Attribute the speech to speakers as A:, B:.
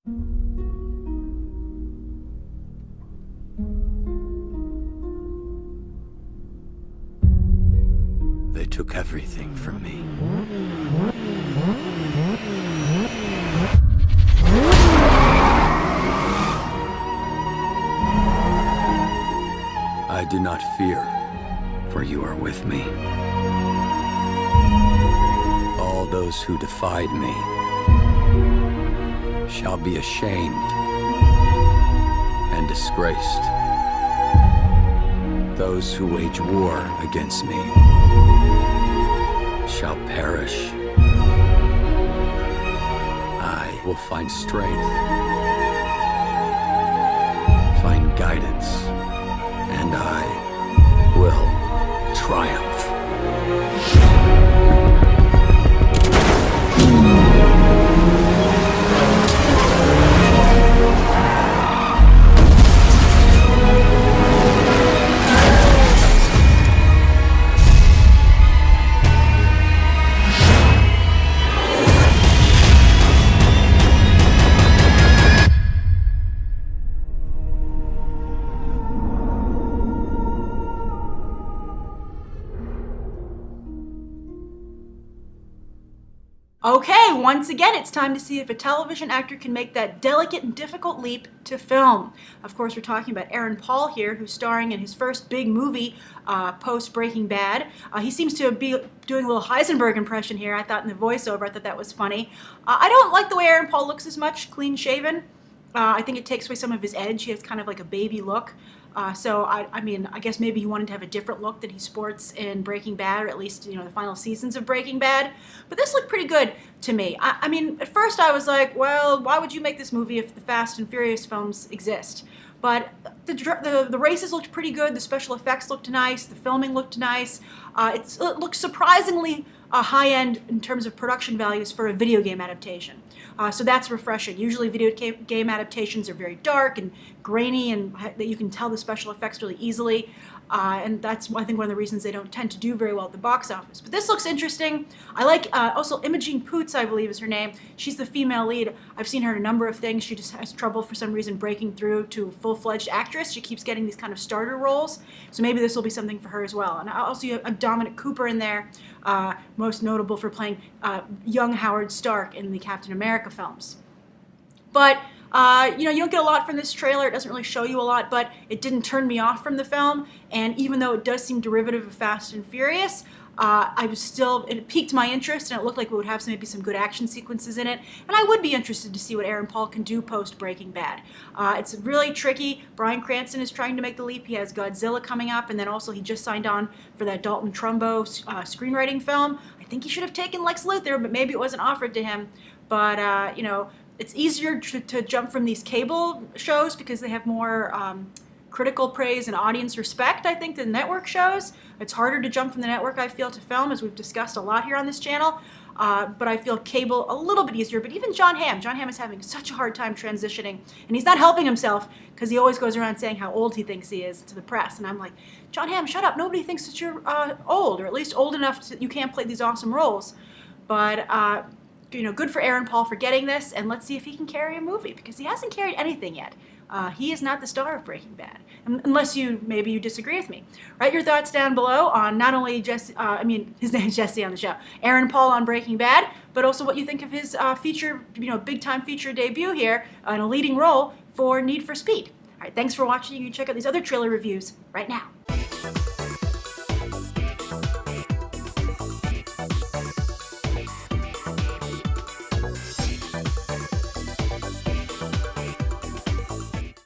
A: They took everything from me. I do not fear, for you are with me. All those who defied me shall be ashamed and disgraced. Those who wage war against me shall perish. I will find strength, find guidance, and I will triumph.
B: Okay, once again, it's time to see if a television actor can make that delicate and difficult leap to film. Of course, we're talking about Aaron Paul here, who's starring in his first big movie post Breaking Bad. He seems to be doing a little Heisenberg impression here. I thought in the voiceover, I thought that was funny. I don't like the way Aaron Paul looks as much, clean shaven. I think it takes away some of his edge. He has kind of like a baby look. So I mean, I guess maybe he wanted to have a different look than he sports in Breaking Bad, or at least, the final seasons of Breaking Bad. But this looked pretty good to me. I mean, at first I was like, well, why would you make this movie if the Fast and Furious films exist? But the races looked pretty good. The special effects looked nice. The filming looked nice. It looked surprisingly high-end in terms of production values for a video game adaptation. So that's refreshing. Usually video game adaptations are very dark and grainy, and that you can tell the special effects really easily. And that's, I think, one of the reasons they don't tend to do very well at the box office. But this looks interesting. I like also Imogen Poots, I believe is her name. She's the female lead. I've seen her in a number of things. She just has trouble for some reason breaking through to full-fledged actress. She keeps getting these kind of starter roles. So maybe this will be something for her as well. And also you have Dominic Cooper in there, most notable for playing young Howard Stark in the Captain America films. But you don't get a lot from this trailer. It doesn't really show you a lot, but it didn't turn me off from the film. And even though it does seem derivative of Fast and Furious, it piqued my interest, and it looked like it would have maybe some good action sequences in it. And I would be interested to see what Aaron Paul can do post Breaking Bad. It's really tricky. Bryan Cranston is trying to make the leap. He has Godzilla coming up, and then also he just signed on for that Dalton Trumbo screenwriting film. I think he should have taken Lex Luthor, but maybe it wasn't offered to him. But it's easier to jump from these cable shows because they have more critical praise and audience respect, I think, than network shows. It's harder to jump from the network, I feel, to film, as we've discussed a lot here on this channel. But I feel cable a little bit easier. But even Jon Hamm is having such a hard time transitioning. And he's not helping himself because he always goes around saying how old he thinks he is to the press. And I'm like, Jon Hamm, shut up. Nobody thinks that you're old, or at least old enough that you can't play these awesome roles. But good for Aaron Paul for getting this, and let's see if he can carry a movie, because he hasn't carried anything yet. He is not the star of Breaking Bad, unless maybe you disagree with me. Write your thoughts down below on not only his name is Jesse on the show, Aaron Paul on Breaking Bad, but also what you think of his big time feature debut here in a leading role for Need for Speed. All right, thanks for watching. You can check out these other trailer reviews right now.